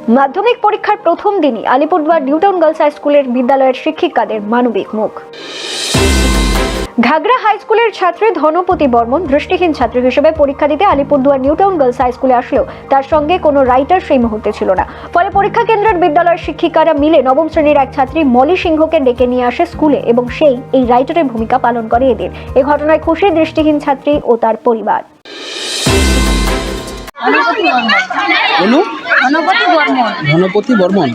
মাধ্যমিক পরীক্ষার প্রথম দিনই আলিপুরদুয়ার নিউটাউন গার্লস হাই স্কুলের বিদ্যালয়ের শিক্ষিকাদের মানবিক মুখ। ঘাগড়া হাই স্কুলের ছাত্রী ধনপতি বর্মন দৃষ্টিহীন ছাত্রী হিসেবে পরীক্ষা দিতে আলিপুরদুয়ার নিউটাউন গার্লস হাই স্কুলে আসলেও তার সঙ্গে কোনো রাইটার সেই মুহূর্তে ছিল না। ফলে পরীক্ষা কেন্দ্রের বিদ্যালয়ের শিক্ষিকারা মিলে নবম শ্রেণীর এক ছাত্রী মলি সিংহকে ডেকে নিয়ে আসে স্কুলে এবং সেই এই রাইটারের ভূমিকা পালন করে এদের। এ ঘটনায় খুশি দৃষ্টিহীন ছাত্রী ও তার পরিবার। ধনপতি বর্মন,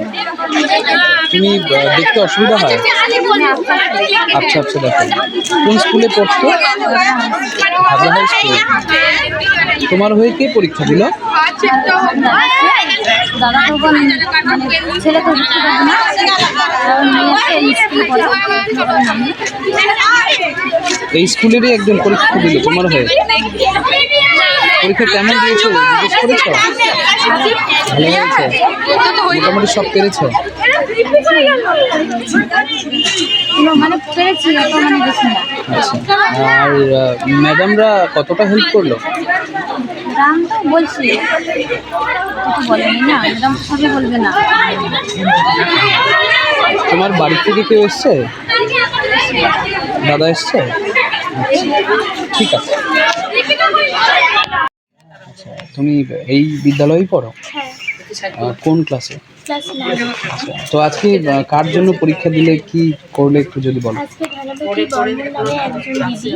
তুমি দেখতে অসুবিধা হয়? আচ্ছা আচ্ছা, দেখো কোন স্কুলে পড়তো? ঘাগড়া হাই স্কুল। তোমার হয়ে কে পরীক্ষা দিল? এই স্কুলেরই একজন পরীক্ষা দিল তোমার হয়ে। পরীক্ষা কেমন দিয়েছো জিজ্ঞেস করেছো? ভালো হয়েছে, মোটামুটি সব পেরেছো? আচ্ছা, আর ম্যাডামরা কতটা হেল্প করলো? তোমার বাড়ি থেকে কেউ এসছে? দাদা এসছে? ঠিক আছে। আচ্ছা, তুমি এই বিদ্যালয়েই পড়ো? কোন ক্লাসে? তো আজকে কার জন্য পরীক্ষা দিলে, কি করলে একটু যদি বলো। আজকে ধনপতি বর্মন নামে একজন দিদি,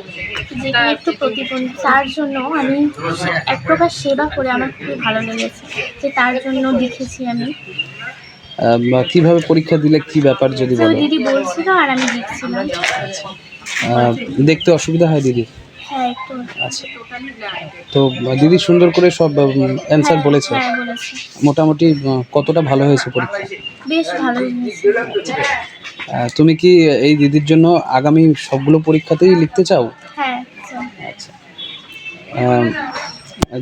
যেটা একটু প্রতিবন্ধী, তার জন্য আমি এক প্রকার সেবা করে আমার খুবই ভালো লেগেছে, যে তার জন্য লিখেছি আমি। কিভাবে পরীক্ষা দিলে, কি ব্যাপার যদি বলো। দিদি বলছিল আর আমি লিখছিলাম। দেখতে অসুবিধা হয় দিদি? হ্যাঁ, একটু। আচ্ছা, তো দিদি সুন্দর করে সব অ্যান্সার বলেছে? হ্যাঁ, বলেছে। মোটামুটি কতটা ভালো হয়েছে পরীক্ষা? বেশ ভালো হয়েছে। তুমি কি এই দিদির জন্য আগামী সবগুলো পরীক্ষাতেই লিখতে চাও? হ্যাঁ। আচ্ছা,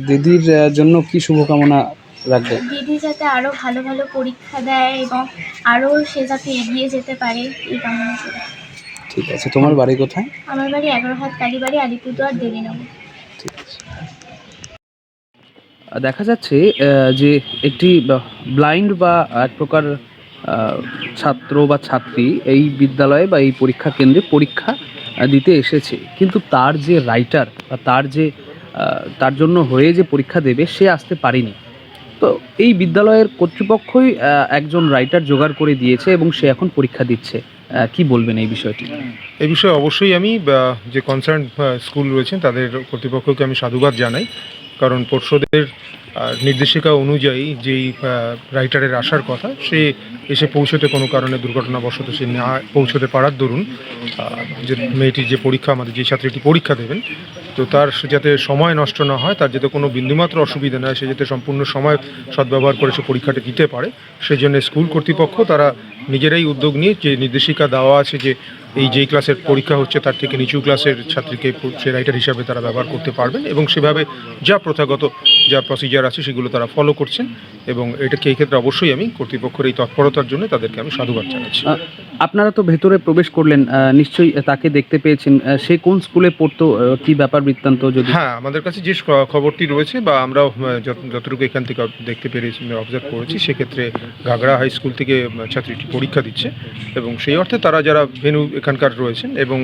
দিদির জন্য কি শুভকামনা রাখবে? দিদি যাতে আরো ভালো ভালো পরীক্ষা দেয় এবং আরো সে যাতে এগিয়ে যেতে পারে, এই কামনা করি। ঠিক আছে। তোমার বাড়ি কোথায়? আমার বাড়ি 11 হাত কালীবাড়ি, আলিপুরদুয়ার দেবীনগর। ঠিক আছে। দেখা যাচ্ছে যে একটি ব্লাইন্ড বা এক প্রকার ছাত্র বা ছাত্রী এই বিদ্যালয়ে বা এই পরীক্ষা কেন্দ্রে পরীক্ষা দিতে এসেছে, কিন্তু তার যে রাইটার বা তার জন্য হয়ে যে পরীক্ষা দেবে সে আসতে পারেনি। তো এই বিদ্যালয়ের কর্তৃপক্ষই একজন রাইটার জোগাড় করে দিয়েছে এবং সে এখন পরীক্ষা দিচ্ছে। কি বলবেন এই বিষয়টি? এই বিষয়ে অবশ্যই আমি যে কনসার্ন স্কুল রয়েছেন তাদের কর্তৃপক্ষকে আমি সাধুবাদ জানাই, কারণ পর্ষদের নির্দেশিকা অনুযায়ী যেই রাইটারের আসার কথা সে এসে পৌঁছতে কোনো কারণে দুর্ঘটনাবশত সে না পৌঁছতে পারার দরুন যে মেয়েটির যে পরীক্ষা, আমাদের যে ছাত্রীটি পরীক্ষা দেবেন, তো তার যাতে সময় নষ্ট না হয়, তার যাতে কোনো বিন্দুমাত্র অসুবিধা না হয়, সে যাতে সম্পূর্ণ সময় সদ্ব্যবহার করে সে পরীক্ষাটা দিতে পারে, সেই জন্য স্কুল কর্তৃপক্ষ তারা নিজেরাই উদ্যোগ নিয়ে যে নির্দেশিকা দেওয়া আছে যে এই যেই ক্লাসের পরীক্ষা হচ্ছে তার থেকে নিচু ক্লাসের ছাত্রীকে সে রাইটার হিসাবে তারা ব্যবহার করতে পারবেন, এবং সেভাবে যা প্রথাগত যা প্রসিজার আছে সেগুলো তারা ফলো করছেন, এবং এটাকে এই ক্ষেত্রে অবশ্যই আমি কর্তৃপক্ষের এই তৎপরতার জন্য তাদেরকে আমি সাধুবাদ জানাচ্ছি। আপনারা তো ভেতরে প্রবেশ করলেন, নিশ্চয়ই তাকে দেখতে পেয়েছেন। সে কোন স্কুলে পড়তো, কি ব্যাপার বৃত্তান্ত যদি? হ্যাঁ, আমাদের কাছে যে খবরটি রয়েছে বা আমরাও যতটুকু এখান থেকে দেখতে পেরেছি, অবজার্ভ করেছি, সেক্ষেত্রে ঘাগড়া হাই স্কুল থেকে ছাত্রীটি পরীক্ষা দিচ্ছে, এবং সেই অর্থে তারা যারা ভেন্যু এখানকার রয়েছেন এবং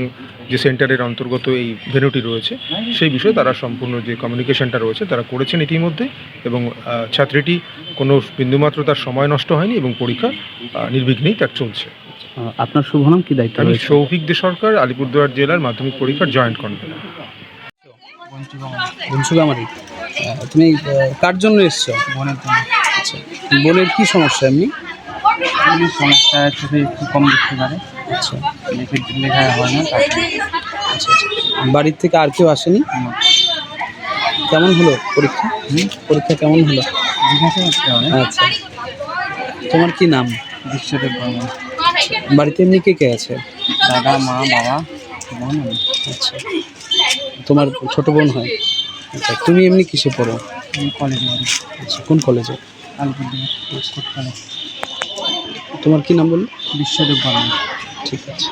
যে সেন্টারের অন্তর্গত এই ভেন্যুটি রয়েছে সেই বিষয়ে তারা সম্পূর্ণ যে কমিউনিকেশনটা রয়েছে তারা করেছেন ইতিমধ্যে, এবং ছাত্রীটি কোনো বিন্দুমাত্র তার সময় নষ্ট হয়নি এবং পরীক্ষা নির্বিঘ্নেই তার চলছে। আপনার শুভ নাম, কি দায়িত্ব? আমি সৌভিক দে সরকার, আলিপুরদুয়ার জেলার মাধ্যমিক পরীক্ষার জয়েন্ট কনভেনর। বনসুগামারি। তুমি কার জন্য এসছো? বোনের জন্য। আচ্ছা, বোনের কি সমস্যা? এমনি সমস্যা চোখে একটু কম দেখতে পারে। আচ্ছা, লেখা হয় না। আচ্ছা। বাড়ির থেকে আর কেউ আসেনি? কেমন হলো পরীক্ষা? পরীক্ষা কেমন হলো? জিজ্ঞাসা করতে হবে। আচ্ছা, তোমার কি নাম? বিশ্বদেব বর্মন। বাড়িতে এমনি কে কে আছে? দাদা, মা, বাবা, বোন। আচ্ছা, তোমার ছোট বোন হয়? আচ্ছা, তুমি এমনি কিসে পড়ো? কলেজে পড়ি। আচ্ছা, কোন কলেজে? আলিপুরদুয়ার কলেজ। তোমার কি নাম বললে? বিশ্বদেব বর্মন। ঠিক আছে।